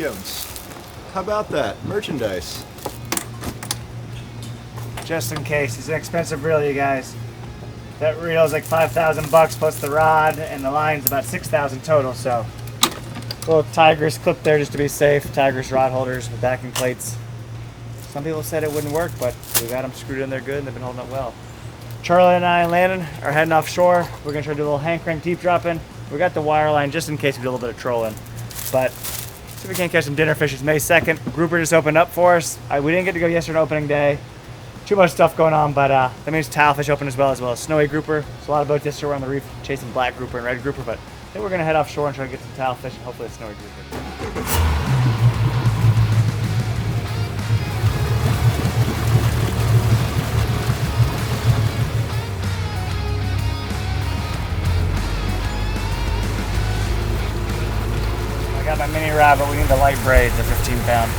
items. How about that? Merchandise. Just in case. It's an expensive reel, you guys. That reel is like 5,000 bucks plus the rod, and the line's about 6,000 total, so. Little Tigers clip there just to be safe. Tigers rod holders with backing plates. Some people said it wouldn't work, but we got them screwed in there good and they've been holding up well. Charlie and I and Landon are heading offshore. We're gonna try to do a little hand crank deep dropping. We got the wire line just in case we do a little bit of trolling. But see if we can't catch some dinner fish. It's May 2nd. Grouper just opened up for us. We didn't get to go yesterday on opening day. Too much stuff going on, but that means Tilefish open as well as snowy grouper. There's a lot of boats yesterday on the reef chasing black grouper and red grouper, but I think we're gonna head offshore and try to get some tilefish and hopefully a snowy grouper. I got my mini rod, but we need the light braid, the 15 pound.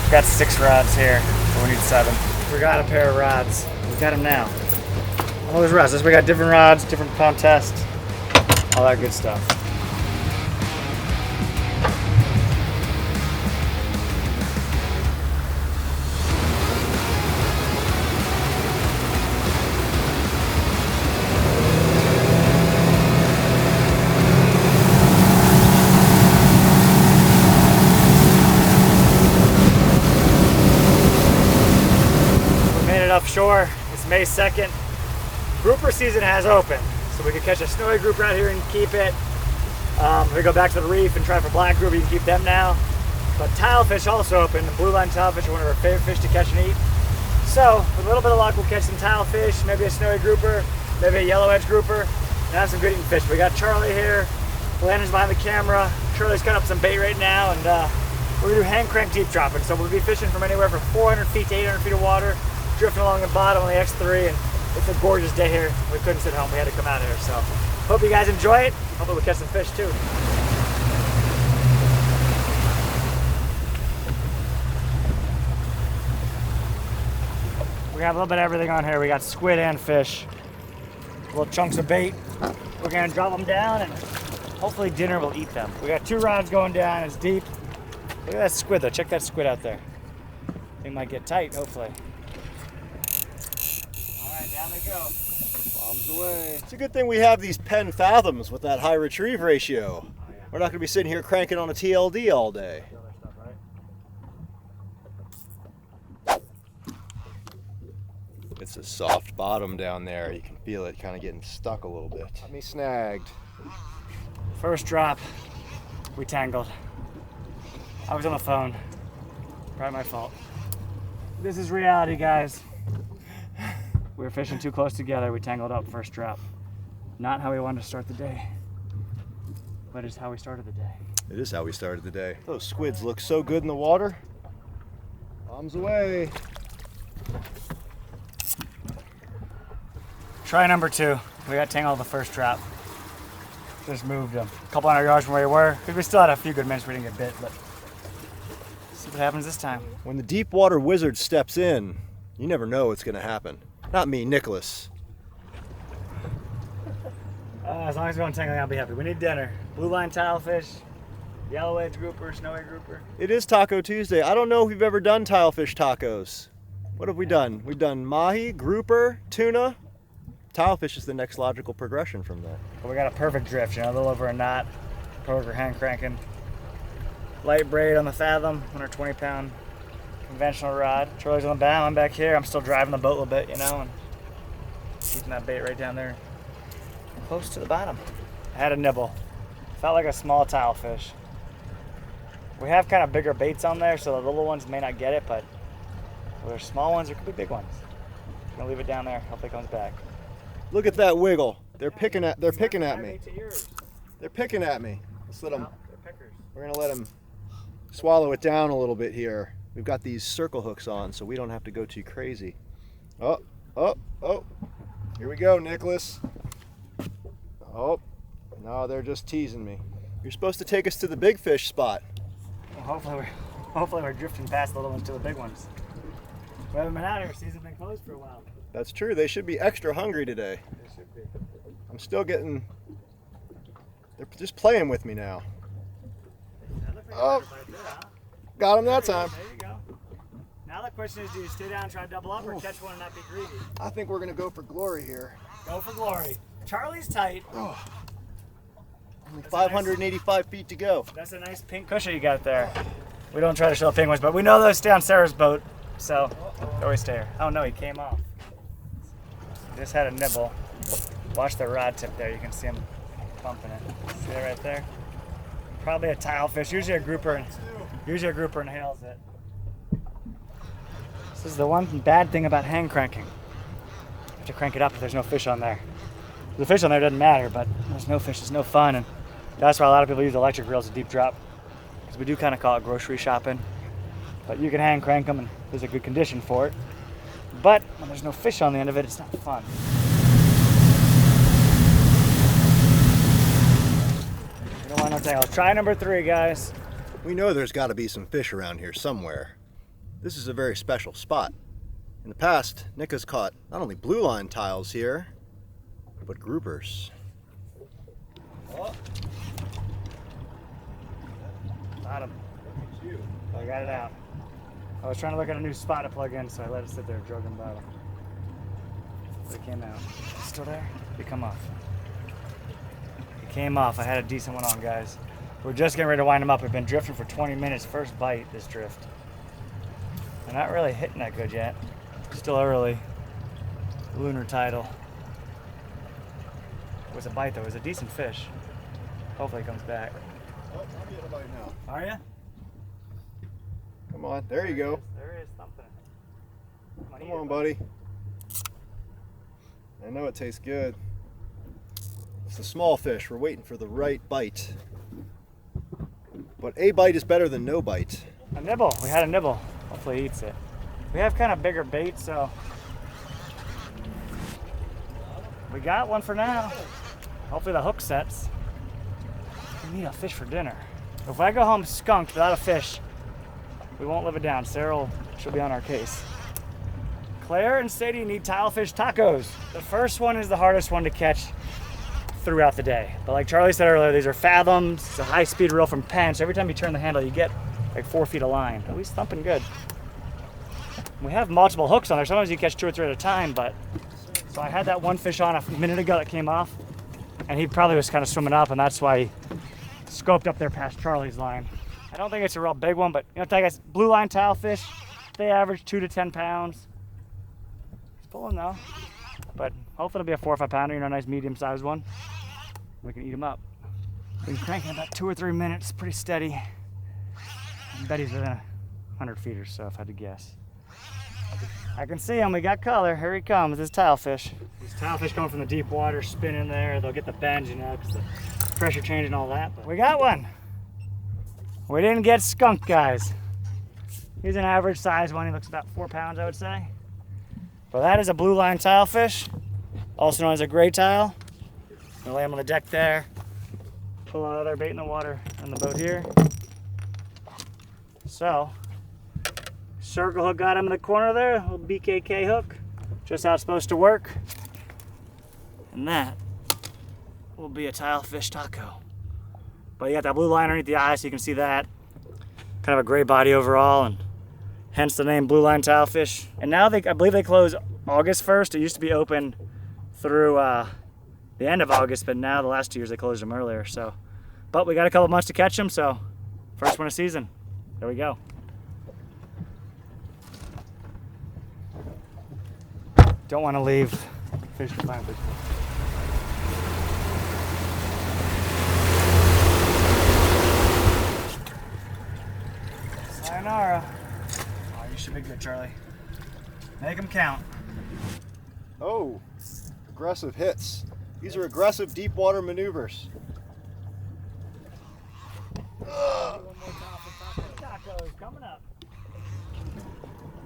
We've got 6 rods here, but we need 7. Forgot a pair of rods. We got them now. All those rods. We got different rods, different contests, all that good stuff. Offshore. It's May 2nd. Grouper season has opened, so we can catch a snowy grouper out here and keep it. If we go back to the reef and try for black grouper, you can keep them now. But tilefish also open. The blue line tilefish are one of our favorite fish to catch and eat. So with a little bit of luck, we'll catch some tilefish, maybe a snowy grouper, maybe a yellow edge grouper, and have some good eating fish. We got Charlie here. Landon's behind the camera. Charlie's cutting up some bait right now, and we're gonna do hand crank deep dropping. So we'll be fishing from anywhere from 400 feet to 800 feet of water. Drifting along the bottom on the X3, and it's a gorgeous day here. We couldn't sit home, we had to come out here. So hope you guys enjoy it. Hopefully we'll catch some fish too. We have a little bit of everything on here. We got squid and fish, little chunks of bait. We're gonna drop them down and hopefully dinner will eat them. We got 2 rods going down, it's deep. Look at that squid though, check that squid out there. They might get tight, hopefully. Down they go. Bombs away. It's a good thing we have these Penn Fathoms with that high retrieve ratio. Oh, yeah. We're not going to be sitting here cranking on a TLD all day. It's a soft bottom down there. You can feel it kind of getting stuck a little bit. Got me snagged. First drop, we tangled. I was on the phone. Probably my fault. This is reality, guys. We were fishing too close together. We tangled up first drop. Not how we wanted to start the day, but it's how we started the day. It is how we started the day. Those squids look so good in the water. Bombs away. Try number 2. We got tangled the first drop. Just moved them a couple hundred yards from where we were. Because we still had a few good minutes we didn't get bit, but see what happens this time. When the deep water wizard steps in, you never know what's going to happen. Not me, Nicholas. As long as we don't tangle, I'll be happy. We need dinner. Blue line tilefish, yellow edge grouper, snowy grouper. It is Taco Tuesday. I don't know if we've ever done tilefish tacos. What have we done? We've done mahi, grouper, tuna. Tilefish is the next logical progression from that. Well, we got a perfect drift, a little over a knot. Perfect hand cranking. Light braid on the Fathom, 120 pound. Conventional rod. Charlie's on the bow, I'm back here. I'm still driving the boat a little bit, and keeping that bait right down there close to the bottom. I had a nibble. Felt like a small tilefish. We have kind of bigger baits on there, so the little ones may not get it, but there's small ones, there could be big ones. I'm gonna leave it down there, hopefully it comes back. Look at that wiggle. They're picking at me. They're picking at me. Let's let them. We're gonna let them swallow it down a little bit here. We've got these circle hooks on, so we don't have to go too crazy. Oh. Here we go, Nicholas. Oh, no, they're just teasing me. You're supposed to take us to the big fish spot. Well, hopefully we're drifting past the little ones to the big ones. We haven't been out here. Season's been closed for a while. That's true. They should be extra hungry today. They should be. I'm still getting... They're just playing with me now. That looked Oh, got him that time. There you go. Now the question is, do you stay down and try to double up or catch one and not be greedy? I think we're gonna go for glory here. Go for glory. Charlie's tight. Oh. Only 585 feet to go. That's a nice pink cushion you got there. We don't try to show the pink ones, but we know those stay on Sarah's boat, so they always stay here. Oh no, he came off. He just had a nibble. Watch the rod tip there. You can see him pumping it. See it right there? Probably a tilefish. Usually a grouper inhales it. This is the one bad thing about hand cranking. You have to crank it up if there's no fish on there. The fish on there doesn't matter, but there's no fish, it's no fun, and that's why a lot of people use electric reels to deep drop, because we do kind of call it grocery shopping. But you can hand crank them, and there's a good condition for it. But when there's no fish on the end of it, it's not fun. You don't want no tangles. Try number 3, guys. We know there's got to be some fish around here somewhere. This is a very special spot. In the past, Nick has caught not only blue line tiles here, but groupers. Oh. Got him. I got it out. I was trying to look at a new spot to plug in, so I let it sit there, drug him bottom. But it came out. Still there? He come off. He came off. I had a decent one on, guys. We're just getting ready to wind him up. We've been drifting for 20 minutes. First bite, this drift. I'm not really hitting that good yet. Still early. Lunar tidal. It was a bite though. It was a decent fish. Hopefully he comes back. Oh, I'll get a bite now. Are you? Come on, there you go. There is something. Come on, buddy. I know it tastes good. It's the small fish. We're waiting for the right bite. But a bite is better than no bite. A nibble. We had a nibble. Hopefully he eats it. We have kind of bigger bait, so we got one for now. Hopefully the hook sets. We need a fish for dinner. If I go home skunked without a fish, we won't live it down. She'll be on our case. Claire and Sadie need tilefish tacos. The first one is the hardest one to catch throughout the day. But like Charlie said earlier, these are fathoms. It's a high-speed reel from Penn, so every time you turn the handle, you get like 4 feet of line. At least thumping good. We have multiple hooks on there. Sometimes you catch 2 or 3 at a time, but so I had that one fish on a minute ago that came off, and he probably was kind of swimming up, and that's why he scoped up there past Charlie's line. I don't think it's a real big one, but you know, guys, blue line tilefish, they average 2 to 10 pounds. He's pulling though, but hopefully it'll be a 4 or 5 pounder, you know, a nice medium-sized one. We can eat him up. We can crank in about 2 or 3 minutes, pretty steady. I bet he's within 100 feet or so, if I had to guess. I can see him. We got color. Here he comes. This tilefish. These tilefish coming from the deep water, spinning there. They'll get the bend, you know, because the pressure change and all that. But we got one. We didn't get skunked, guys. He's an average size one. He looks about 4 pounds, I would say. But that is a blue line tilefish, also known as a gray tile. Gonna lay him on the deck there. Pull another bait in the water on the boat here. So, circle hook got him in the corner there, a little BKK hook, just how it's supposed to work. And that will be a tilefish taco. But you got that blue line underneath the eye so you can see that. Kind of a gray body overall, and hence the name blue line tilefish. And now I believe they close August 1st. It used to be open through the end of August, but now the last 2 years they closed them earlier. So, but we got a couple months to catch them, so first one of season. There we go. Don't want to leave fish to find fish. Sayonara. Oh, you should be good, Charlie. Make them count. Oh, aggressive hits. These are aggressive deep water maneuvers. Tacos coming up.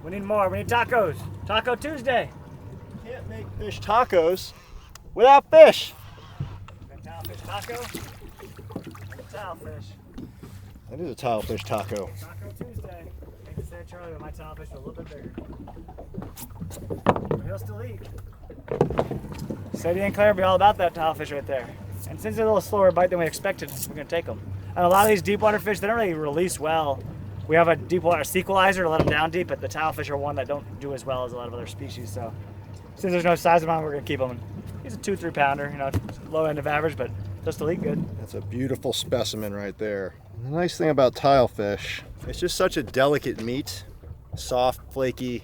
We need more. We need tacos. Taco Tuesday. You can't make fish tacos without fish. Tilefish taco. Tilefish. That is a tilefish taco. Taco Tuesday. Hate to say it, Charlie, but my tilefish are a little bit bigger. But he'll still eat. Sadie and Claire will be all about that tilefish right there. And since they're a little slower bite than we expected, we're going to take them. And a lot of these deep water fish, they don't really release well. We have a deep water sequelizer to let them down deep, but the tilefish are one that don't do as well as a lot of other species. So since there's no size of them, we're gonna keep them. He's a 2-3 pounder, you know, low end of average, but does still eat good. That's a beautiful specimen right there. The nice thing about tilefish, it's just such a delicate meat, soft, flaky.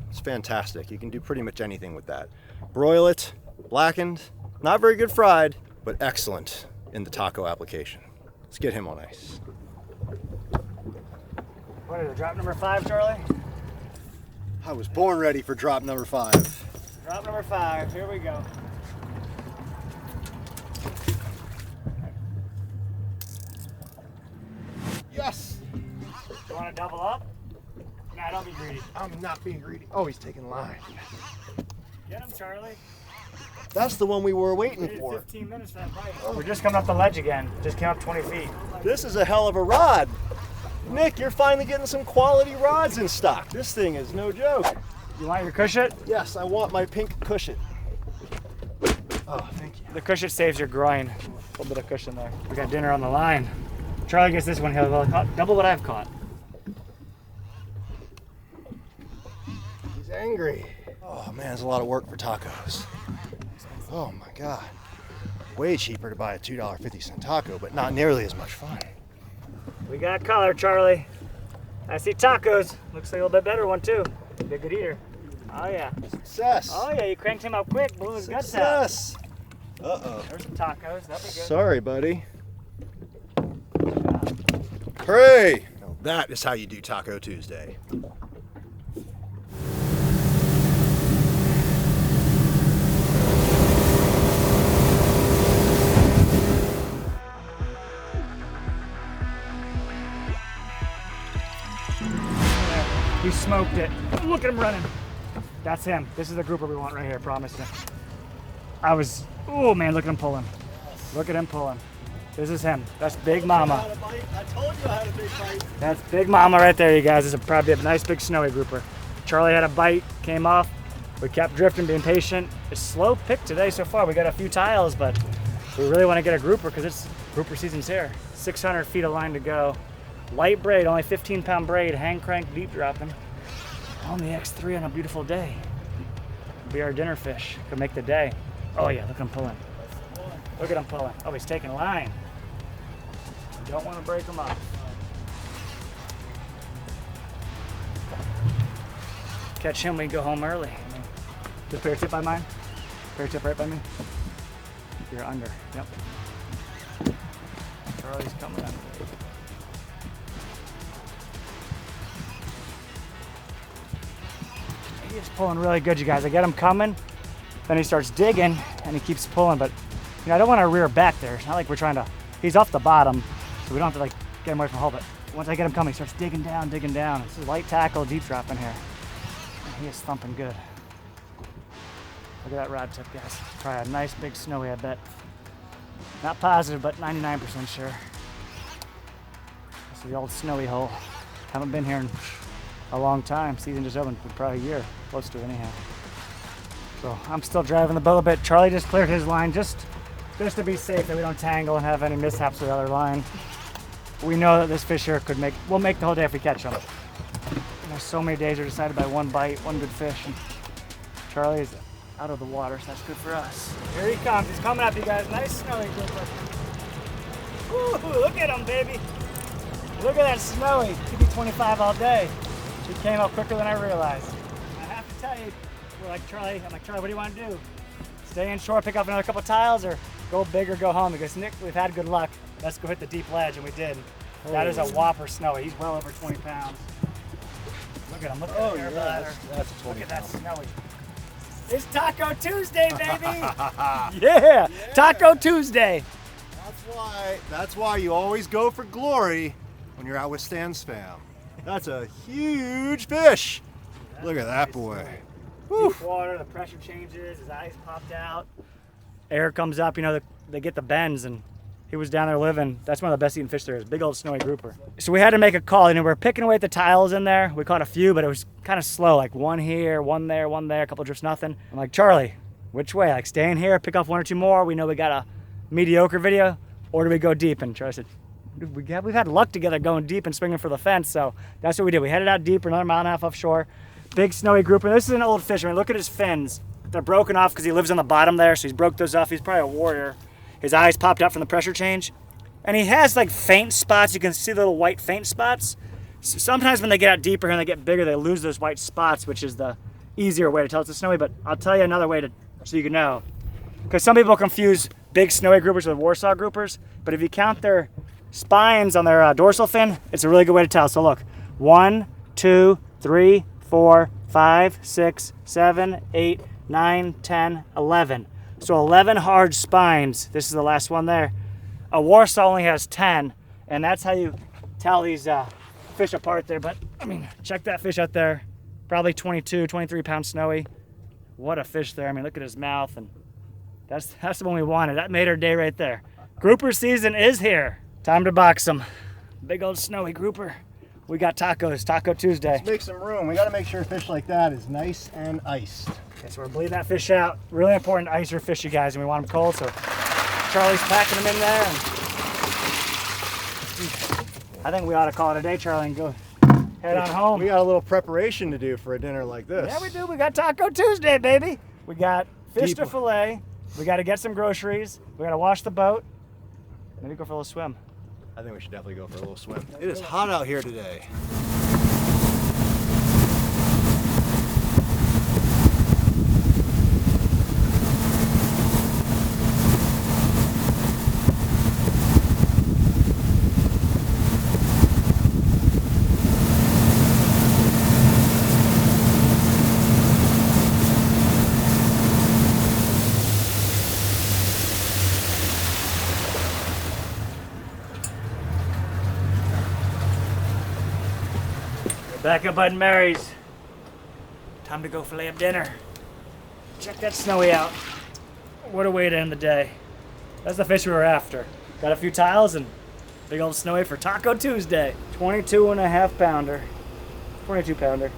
It's fantastic. You can do pretty much anything with that. Broil it, blackened, not very good fried, but excellent in the taco application. Let's get him on ice. What is it, drop number 5, Charlie? I was born ready for drop number 5. Drop number 5, here we go. Yes! You want to double up? Nah, don't be greedy. I'm not being greedy. Oh, he's taking line. Get him, Charlie. That's the one we were waiting Waited for. 15 minutes for that bite. We're just coming up the ledge again. Just came up 20 feet. This is a hell of a rod. Nick, you're finally getting some quality rods in stock. This thing is no joke. You want your cushion? Yes, I want my pink cushion. Oh, thank you. The cushion saves your groin. A little bit of cushion there. We got dinner on the line. Charlie gets this one. He'll caught double what I've caught. He's angry. Oh man, it's a lot of work for tacos. Oh my God. Way cheaper to buy a $2.50 taco, but not nearly as much fun. We got color, Charlie. I see tacos. Looks like a little bit better one too. Be a good eater. Oh yeah. Success. Oh yeah, you cranked him up quick. Blew his guts out. Success. Uh-oh. There's some tacos. That'll be good. Sorry, buddy. Hooray! Now that is how you do Taco Tuesday. He smoked it. Look at him running. That's him. This is the grouper we want right here, promise you. Oh man, look at him pulling. Look at him pulling. This is him. That's Big Mama. I told you I had a big bite. That's Big Mama right there, you guys. This is probably a nice big snowy grouper. Charlie had a bite, came off. We kept drifting, being patient. It's slow pick today so far. We got a few tiles, but we really want to get a grouper because it's grouper season's here. 600 feet of line to go. Light braid, only 15-pound braid, hand crank, deep dropping. On the X3 on a beautiful day. Be our dinner fish. Could make the day. Oh yeah, look at him pulling. Look at him pulling. Oh, he's taking line. Don't want to break him up. Catch him, we can go home early. Just pair tip by mine. Pair tip right by me. You're under. Yep. Charlie's coming up. He's pulling really good, you guys. I get him coming, then he starts digging, and he keeps pulling. But you know, I don't want to rear back there. It's not like we're trying to. He's off the bottom, so we don't have to like get him away from the hole. But once I get him coming, he starts digging down, digging down. This is light tackle, deep drop in here. And he is thumping good. Look at that rod tip, guys. Try a nice big snowy, I bet. Not positive, but 99% sure. This is the old snowy hole. Haven't been here in a long time. Season just opened for probably a year, close to it anyhow. So I'm still driving the boat a bit. Charlie just cleared his line just to be safe that we don't tangle and have any mishaps with the other line. We know that this fish here we'll make the whole day if we catch them. And there's so many days are decided by one bite, one good fish. And Charlie is out of the water, so that's good for us. Here he comes. He's coming up, you guys. Nice snowy grouper. Ooh, look at him, baby. Look at that snowy. Could be 25 all day. He came up quicker than I realized. I have to tell you, I'm like, Charlie, what do you want to do? Stay inshore, pick up another couple tiles, or go big or go home? Because Nick, we've had good luck. Let's go hit the deep ledge, and we did. That is a whopper snowy. He's well over 20 pounds. Look at him. Look at the bladder. That's a 20 Look at that pound. snowy. It's Taco Tuesday, baby! Yeah, Taco Tuesday. That's why you always go for glory when you're out with StanzFam. That's a huge fish. Look at that boy. Deep water, the pressure changes, his eyes popped out. Air comes up, you know, they get the bends, and he was down there living. That's one of the best eating fish there is, big old snowy grouper. So we had to make a call, we were picking away at the tiles in there. We caught a few, but it was kind of slow, like one here, one there, a couple drifts, nothing. I'm like, Charlie, which way? Like stay in here, pick off one or two more. We know we got a mediocre video, or do we go deep? And Charlie said, we've had luck together going deep and swinging for the fence, so that's what we did. We headed out deeper, another mile and a half offshore. Big snowy grouper. This is an old fisherman. Look at his fins. They're broken off because he lives on the bottom there, so he's broke those off. He's probably a warrior. His eyes popped out from the pressure change. And he has like faint spots. You can see the little white faint spots. So sometimes when they get out deeper and they get bigger, they lose those white spots, which is the easier way to tell it's a snowy, but I'll tell you another way so you can know. Because some people confuse big snowy groupers with Warsaw groupers, but if you count their spines on their dorsal fin, it's a really good way to tell. So look, 1, 2, 3, 4, 5, 6, 7, 8, 9, 10, 11. So 11 hard spines. This is the last one there. A Warsaw only has 10, and that's how you tell these fish apart there. But I mean, check that fish out there. Probably 22, 23 pound snowy. What a fish there. I mean, look at his mouth, and that's the one we wanted. That made our day right there. Grouper season is here. Time to box them. Big old snowy grouper. We got tacos, Taco Tuesday. Let's make some room. We got to make sure a fish like that is nice and iced. Okay, so we're bleeding that fish out. Really important to ice your fish, you guys, and we want them cold, so Charlie's packing them in there. And I think we ought to call it a day, Charlie, and go head on home. We got a little preparation to do for a dinner like this. Yeah, we do. We got Taco Tuesday, baby. We got fish Deep. to fillet. We got to get some groceries. We got to wash the boat. Maybe go for a little swim. I think we should definitely go for a little swim. It is hot out here today. Back up Bud and Mary's. Time to go fillet up dinner. Check that snowy out. What a way to end the day. That's the fish we were after. Got a few tiles and big old snowy for Taco Tuesday. 22 and a half pounder. 22 pounder.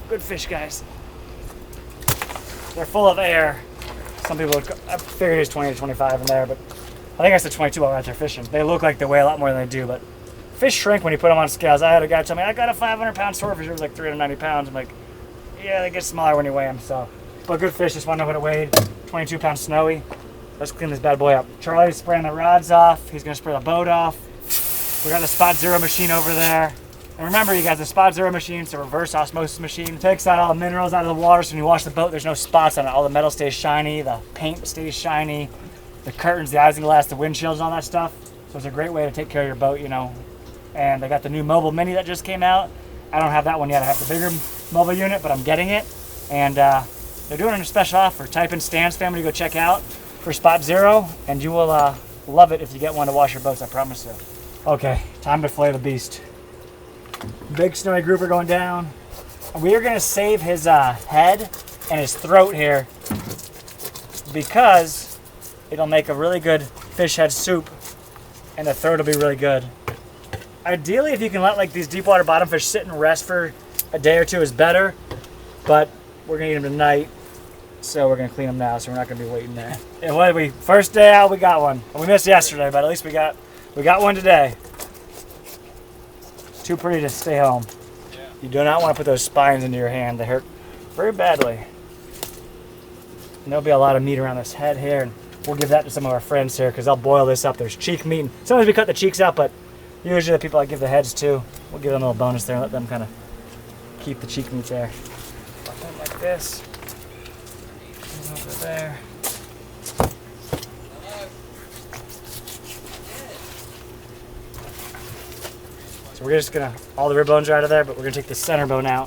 Good fish, guys. They're full of air. Some people, I figured it's 20 to 25 in there, but I think I said 22 while we're out there fishing. They look like they weigh a lot more than they do, but fish shrink when you put them on scales. I had a guy tell me, I got a 500-pound swordfish. It was like 390 pounds. I'm like, yeah, they get smaller when you weigh them. So, but good fish. Just want to know what it weighed. 22 pounds snowy. Let's clean this bad boy up. Charlie's spraying the rods off. He's going to spray the boat off. We got the Spot Zero machine over there. And remember, you guys, the Spot Zero machine, it's a reverse osmosis machine. It takes out all the minerals out of the water, so when you wash the boat, there's no spots on it. All the metal stays shiny. The paint stays shiny. The curtains, the isinglass, the windshields, and all that stuff. So it's a great way to take care of your boat, you know. And they got the new mobile mini that just came out. I don't have that one yet. I have the bigger mobile unit, but I'm getting it. And they're doing a special offer. Type in StanzFam to go check out for Spot Zero, and you will love it if you get one to wash your boats, I promise you. Okay, time to fillet the beast. Big snowy grouper going down. We are gonna save his head and his throat here because it'll make a really good fish head soup, and the throat will be really good. Ideally, if you can let like these deep water bottom fish sit and rest for a day or two is better, but we're gonna eat them tonight, so we're gonna clean them now, so we're not gonna be waiting there. And what did we, first day out, we got one. We missed yesterday, but at least we got one today. Too pretty to stay home. Yeah. You do not want to put those spines into your hand. They hurt very badly. And there'll be a lot of meat around this head here, and we'll give that to some of our friends here because they'll boil this up. There's cheek meat. And sometimes we cut the cheeks out, but usually the people I give the heads to, we'll give them a little bonus there and let them kind of keep the cheek meat there. Something like this. Over there. So we're just gonna, all the rib bones are out of there, but we're gonna take the center bone out,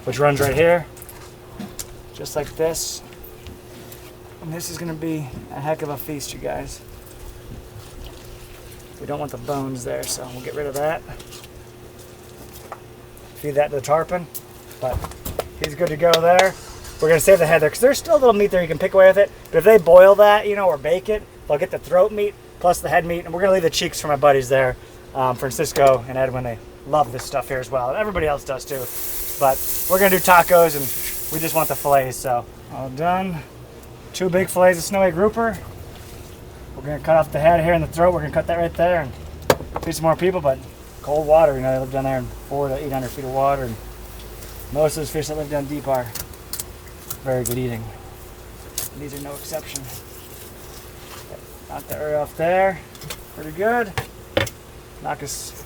which runs right here, just like this. And this is gonna be a heck of a feast, you guys. We don't want the bones there, so we'll get rid of that. Feed that to the tarpon, but he's good to go there. We're gonna save the head there, because there's still a little meat there you can pick away with it, but if they boil that, you know, or bake it, they'll get the throat meat plus the head meat, and we're gonna leave the cheeks for my buddies there. Francisco and Edwin, they love this stuff here as well. Everybody else does too. But we're gonna do tacos and we just want the fillets, so. All done. 2 big fillets of snowy grouper. We're gonna cut off the head here and the throat. We're gonna cut that right there and feed some more people, but cold water, you know, they live down there in 400 to 800 feet of water, and most of those fish that live down deep are very good eating. And these are no exception. Knock the area off there, pretty good. Knock his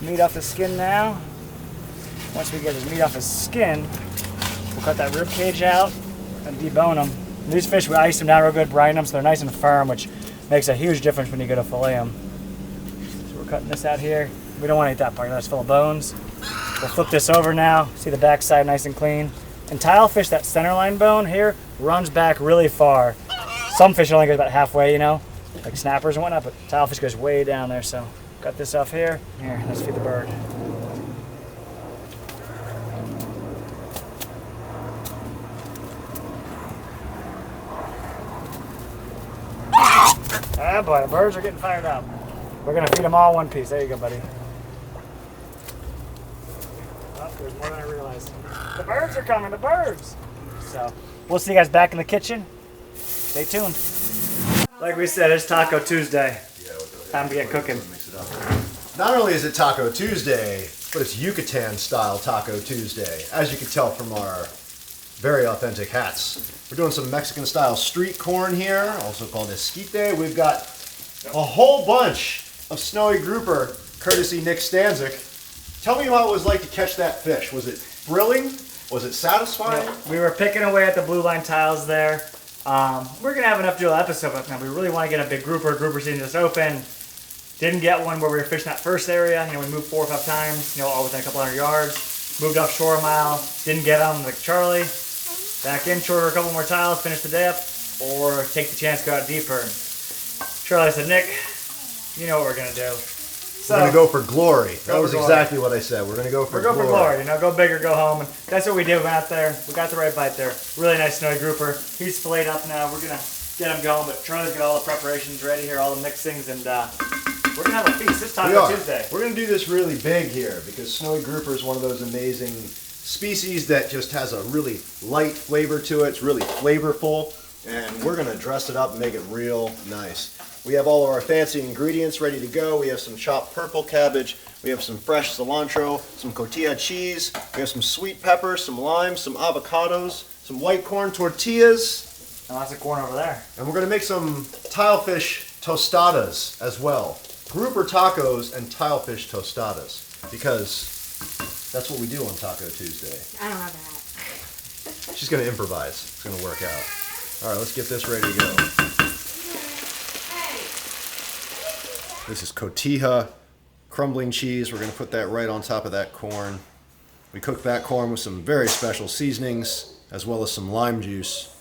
meat off the skin now. Once we get his meat off his skin, we'll cut that rib cage out and debone them. And these fish, we ice them down real good, brine them so they're nice and firm, which makes a huge difference when you go to fillet them. So we're cutting this out here. We don't want to eat that part, that's full of bones. We'll flip this over now, see the back side nice and clean. And tilefish, that center line bone here runs back really far. Some fish only go about halfway, you know, like snappers and whatnot, but tilefish goes way down there, so cut this off here. Here, let's feed the bird. Ah, boy, the birds are getting fired up. We're gonna feed them all one piece. There you go, buddy. Oh, there's more than I realized. The birds are coming, the birds! So, we'll see you guys back in the kitchen. Stay tuned. Like we said, it's Taco Tuesday. Time to get cooking. Not only is it Taco Tuesday, but it's Yucatan style Taco Tuesday, as you can tell from our very authentic hats. We're doing some Mexican style street corn here, also called esquite. We've got a whole bunch of snowy grouper, courtesy Nick Stanzik. Tell me how it was like to catch that fish. Was it thrilling? Was it satisfying? Yeah, we were picking away at the blue line tiles there. We're going to have enough to do an episode, but now we really want to get a big grouper. Grouper season just open. Didn't get one where we were fishing that first area. You know, we moved 4 or 5 times, you know, all within a couple hundred yards. Moved offshore a mile. Didn't get them like Charlie. Back inshore for a couple more tiles, finish the day up, or take the chance to go out deeper. Charlie said, Nick, you know what we're going to do. So, we're going to go for glory. That was exactly what I said. We're going to go for glory. We're going for glory, you know, go big or go home. And that's what we did. We went out there. We got the right bite there. Really nice snowy grouper. He's filleted up now. We're going to get him going, but Charlie's got all the preparations ready here, all the mixings, and we're going to have a feast. It's Taco Tuesday. We're going to do this really big here because snowy grouper is one of those amazing species that just has a really light flavor to it. It's really flavorful, and we're going to dress it up and make it real nice. We have all of our fancy ingredients ready to go. We have some chopped purple cabbage, we have some fresh cilantro, some cotija cheese, we have some sweet peppers, some limes, some avocados, some white corn tortillas. And lots of corn over there. And we're going to make some tilefish tostadas as well. Grouper tacos and tilefish tostadas, because that's what we do on Taco Tuesday. I don't have that. She's going to improvise. It's going to work out. All right, let's get this ready to go. This is cotija crumbling cheese. We're going to put that right on top of that corn. We cook that corn with some very special seasonings, as well as some lime juice.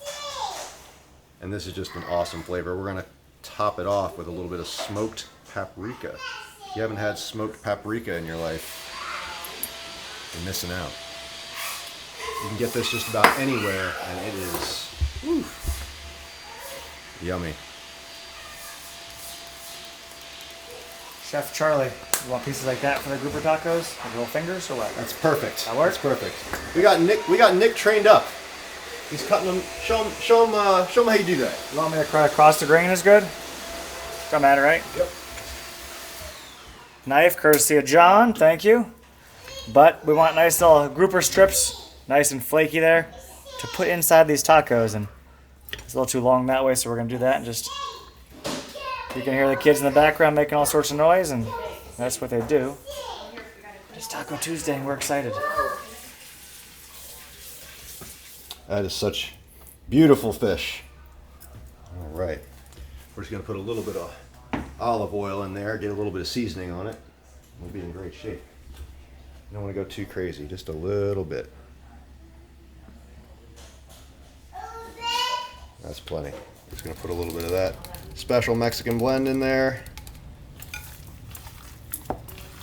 And this is just an awesome flavor. We're going to top it off with a little bit of smoked paprika. If you haven't had smoked paprika in your life, you're missing out. You can get this just about anywhere, and it is yummy. Chef Charlie, you want pieces like that for the grouper tacos? Like little fingers or what? That's perfect. That works? That's perfect. We got Nick trained up. He's cutting them. Show him how you do that. You want me to cut across the grain is good? Don't matter, right? Yep. Knife, courtesy of John. Thank you. But we want nice little grouper strips, nice and flaky there, to put inside these tacos. And it's a little too long that way, so we're going to do that and just... You can hear the kids in the background making all sorts of noise, and that's what they do. It's Taco Tuesday, and we're excited. That is such beautiful fish. All right. We're just going to put a little bit of olive oil in there, get a little bit of seasoning on it. We'll be in great shape. You don't want to go too crazy, just a little bit. That's plenty. Just going to put a little bit of that special Mexican blend in there.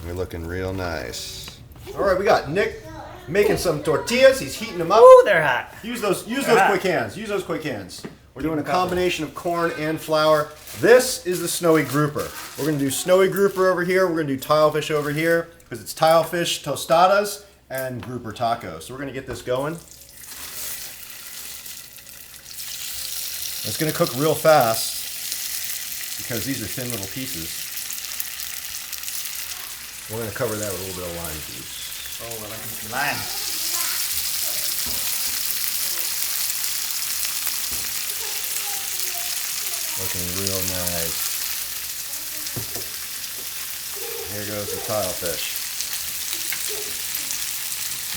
We're looking real nice. All right, we got Nick making some tortillas. He's heating them up. Ooh, they're hot. Use those quick hands. Use those quick hands. We're doing a combination of corn and flour. This is the snowy grouper. We're going to do snowy grouper over here. We're going to do tilefish over here because it's tilefish tostadas and grouper tacos. So we're going to get this going. It's going to cook real fast because these are thin little pieces. We're going to cover that with a little bit of lime juice. Oh, we're looking for lime. Looking real nice. Here goes the tilefish.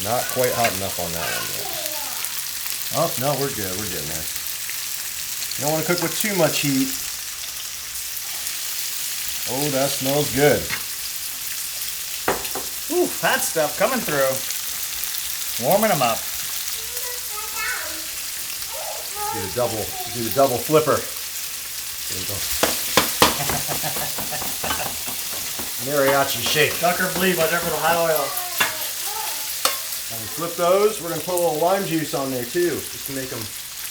Not quite hot enough on that one yet. Oh, no, we're good. We're good, man. You don't want to cook with too much heat. Oh, that smells good. Ooh, hot stuff coming through. Warming them up. Do the double flipper. There you go. Mariachi shake. Duck or bleed, watch out for the hot oil. When we flip those, we're going to put a little lime juice on there too, just to make them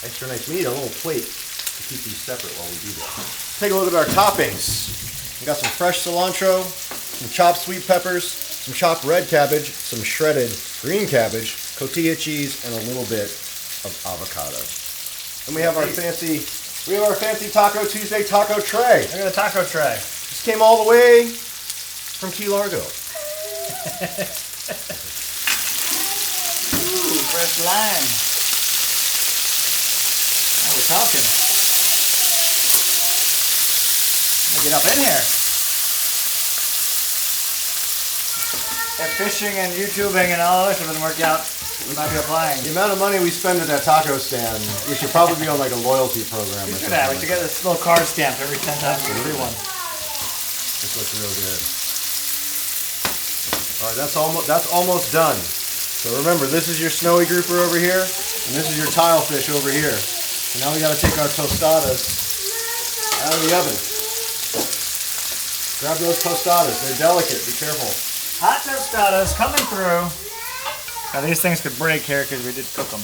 extra nice. We need a little plate to keep these separate while we do that. Take a look at our toppings. We got some fresh cilantro, some chopped sweet peppers, some chopped red cabbage, some shredded green cabbage, cotija cheese, and a little bit of avocado. And we have our fancy Taco Tuesday taco tray. Look at the taco tray. This came all the way from Key Largo. Ooh, fresh lime. Now we're talking. Get up in here. If fishing and YouTubing and all this doesn't work out, we might be applying. The amount of money we spend at that taco stand, we should probably be on like a loyalty program. We should have. We should get this little card stamped every 10 times we do one. This looks real good. All right, that's almost done. So remember, this is your snowy grouper over here, and this is your tilefish over here. So now we got to take our tostadas out of the oven. Grab those tostadas. They're delicate. Be careful. Hot tostadas coming through. Now these things could break here because we did cook them.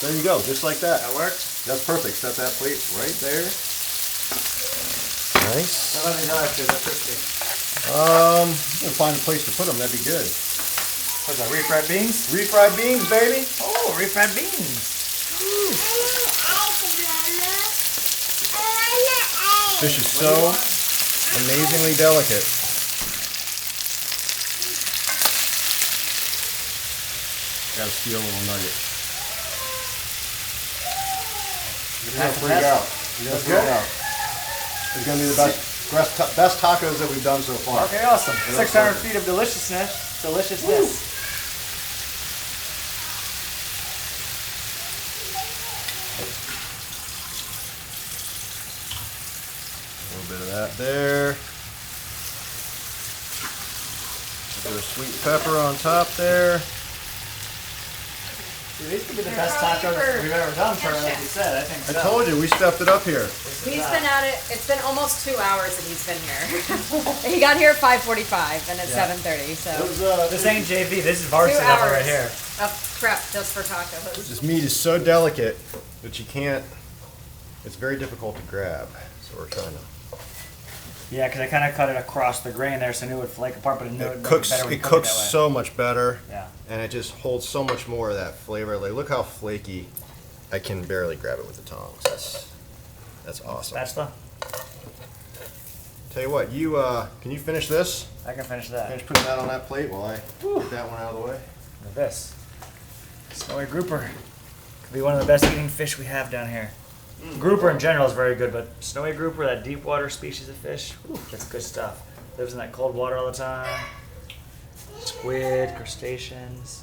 There you go, just like that. That works? That's perfect. Set that plate right there. Nice. What about these other two? They're crispy. I'm gonna find a place to put them. That'd be good. What's that? Refried beans? Refried beans, baby. Oh, refried beans. Fish is so amazingly delicate. Gotta steal a little nugget. You're gonna freak out. You're gonna freak out. It's gonna be the best tacos that we've done so far. Okay, awesome. 600 feet of deliciousness. Deliciousness. A little bit of that there. A bit of sweet pepper on top there. Dude, these could be the best tacos we've ever done, for like you said. I think so. I told you, we stepped it up here. He's been at it. It's been almost 2 hours that he's been here. He got here at 5:45 and it's 7:30. So This ain't JV. This is varsity 2 level hours right here. of prep just for tacos. This meat is so delicate that you can't, it's very difficult to grab. So we're trying to. Yeah, because I kind of cut it across the grain there, so I knew it would flake apart, but I knew It cooks so much better. Yeah. And it just holds so much more of that flavor. Like, look how flaky. I can barely grab it with the tongs. That's awesome. Spatula? Tell you what, can you finish this? I can finish that. Finish putting that on that plate while I get that one out of the way. Look at this. Snowy grouper. Could be one of the best eating fish we have down here. Grouper in general is very good, but snowy grouper, that deep water species of fish, that's good stuff. Lives in that cold water all the time. Squid, crustaceans,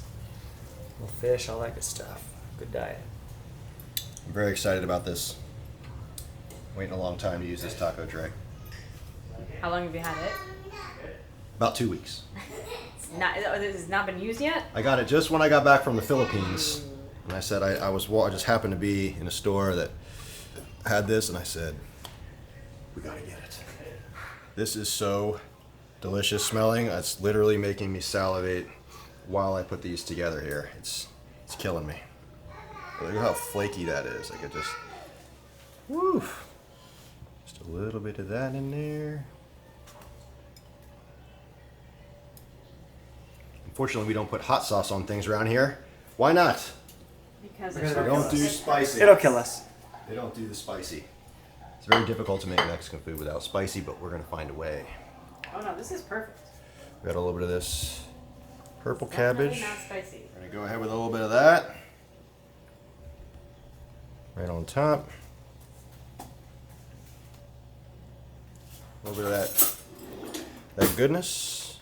little fish, all that good stuff. Good diet. I'm very excited about this. Waiting a long time to use this taco tray. How long have you had it? About 2 weeks. It has not been used yet. I got it just when I got back from the Philippines. And I said, I just happened to be in a store that had this, and I said, we gotta get it. This is so delicious smelling. It's literally making me salivate while I put these together here. It's killing me. Look at how flaky that is. Like, it just, woo. Just a little bit of that in there. Unfortunately, we don't put hot sauce on things around here. Why not? Because They don't do spicy. It'll kill us. They don't do the spicy. It's very difficult to make Mexican food without spicy, but we're going to find a way. Oh no, this is perfect. We got a little bit of this purple Definitely cabbage. not spicy. We're gonna go ahead with a little bit of that. Right on top. A little bit of that goodness.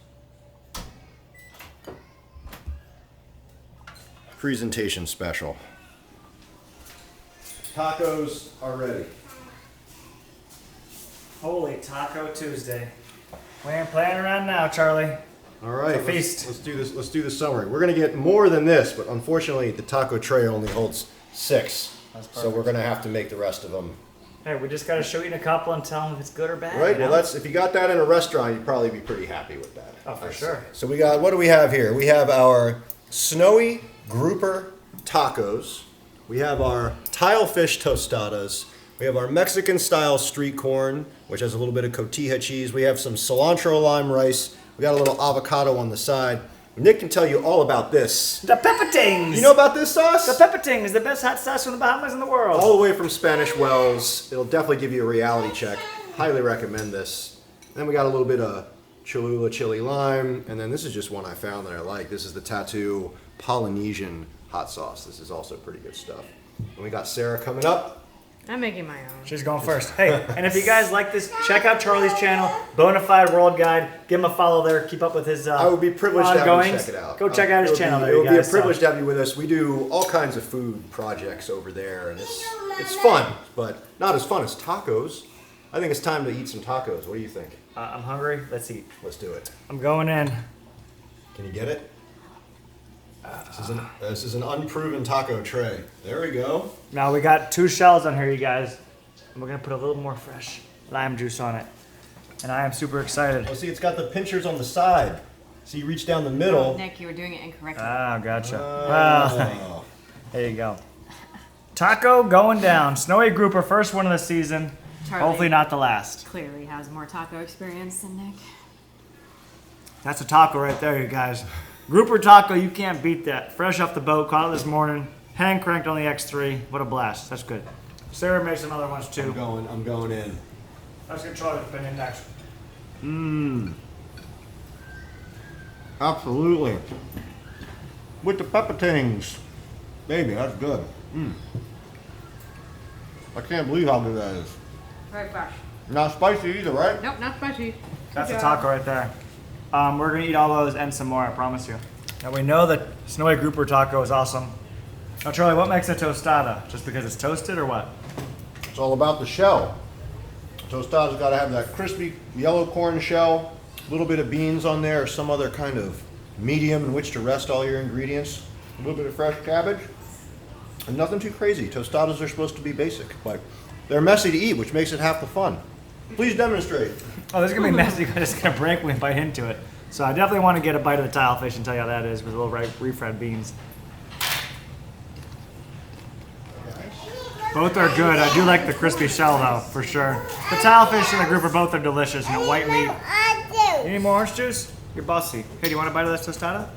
Presentation special. Tacos are ready. Holy Taco Tuesday. We ain't playing around now, Charlie. All right, It's a feast. let's do this. Let's do the summary. We're gonna get more than this, but unfortunately, the taco tray only holds 6. That's So we're gonna have to make the rest of them. Hey, we just gotta show you a couple and tell them if it's good or bad. Right. you Well, know? that's if you got that in a restaurant, you'd probably be pretty happy with that. Oh, for I'd sure. say. So we got, what do we have here? We have our snowy grouper tacos. We have our tilefish tostadas. We have our Mexican style street corn, which has a little bit of cotija cheese. We have some cilantro lime rice. We got a little avocado on the side. Nick can tell you all about this. The peppertings. You know about this sauce? The pepperting is the best hot sauce from the Bahamas in the world. All the way from Spanish Wells. It'll definitely give you a reality check. Highly recommend this. Then we got a little bit of Cholula chili lime. And then this is just one I found that I like. This is the Tattoo Polynesian hot sauce. This is also pretty good stuff. And we got Sarah coming up. I'm making my own. She's going first. Hey, and if you guys like this, check out Charlie's channel, Bonafide World Guide. Give him a follow there. Keep up with his I would be privileged to have you ongoings. check it out. Go check out his channel there, It you would be a guys. privilege to have you with us. We do all kinds of food projects over there, and it's fun, but not as fun as tacos. I think it's time to eat some tacos. What do you think? I'm hungry. Let's eat. Let's do it. I'm going in. Can you get it? This is an unproven taco tray. There we go. Now we got 2 shells on here, you guys. And we're gonna put a little more fresh lime juice on it. And I am super excited. Oh, see, it's got the pinchers on the side. So you reach down the middle. Nick, you were doing it incorrectly. Ah, gotcha. Oh. Well, there you go. Taco going down. Snowy grouper, first one of the season. Charlie. Hopefully not the last. Clearly has more taco experience than Nick. That's a taco right there, you guys. Grouper taco, you can't beat that. Fresh off the boat, caught it this morning. Hand cranked on the X3. What a blast. That's good. Sarah makes some other ones too. I'm going in. Let's get Charlie to put in next. Absolutely. With the peppertings. Baby, that's good. I can't believe how good that is. Very fresh. Not spicy either, right? Nope, not spicy. That's a taco right there. We're gonna eat all those and some more, I promise you. Now we know that snowy grouper taco is awesome. Now Charlie, what makes a tostada? Just because it's toasted or what? It's all about the shell. Tostada's got to have that crispy yellow corn shell, a little bit of beans on there, or some other kind of medium in which to rest all your ingredients, a little bit of fresh cabbage, and nothing too crazy. Tostadas are supposed to be basic, but they're messy to eat, which makes it half the fun. Please demonstrate. Oh, this is gonna be messy because it's gonna break when we bite into it. So I definitely want to get a bite of the tilefish and tell you how that is with a little refried beans. Both are good. I do like the crispy shell though, for sure. The tilefish and the grouper both are delicious. You know, white meat. You need more orange juice? You're bossy. Hey, do you want a bite of this tostada?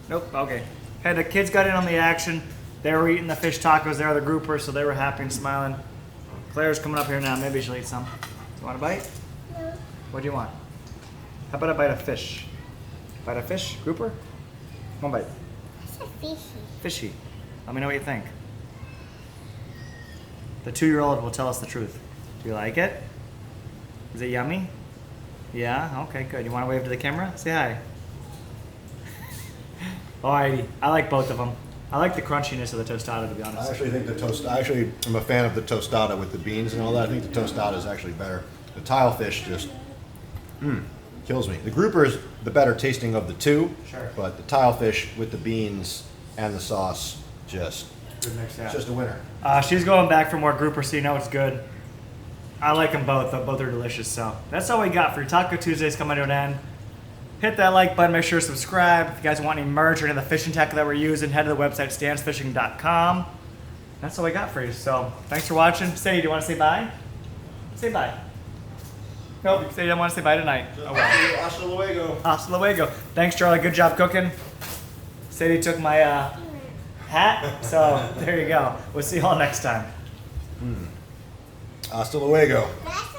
Nope. Okay. Hey, the kids got in on the action. They were eating the fish tacos. They're the groupers, so they were happy and smiling. Claire's coming up here now. Maybe she'll eat some. You want a bite? No. What do you want? How about a bite of fish? Bite of fish? Grouper? One bite. It's a fishy. Fishy. Let me know what you think. The 2-year-old will tell us the truth. Do you like it? Is it yummy? Yeah? Okay, good. You want to wave to the camera? Say hi. Alrighty. I like both of them. I like the crunchiness of the tostada, to be honest. I actually think I'm a fan of the tostada with the beans and all that. I think the tostada is actually better. The tilefish just kills me. The grouper is the better tasting of the two, Sure. but the tilefish with the beans and the sauce just Good mix, yeah. it's just a winner. She's going back for more grouper, so you know it's good. I like them both. Both are delicious. So that's all we got for your Taco Tuesdays coming to an end. Hit that like button. Make sure to subscribe. If you guys want any merch or any of the fishing tackle that we're using, head to the website StanzFishing.com. That's all we got for you. So thanks for watching. Sadie, do you want to say bye? Say bye. Nope, Sadie doesn't want to say bye tonight. Oh well. Hasta luego. Hasta luego. Thanks, Charlie. Good job cooking. Sadie took my hat, so there you go. We'll see you all next time. Hasta luego. That's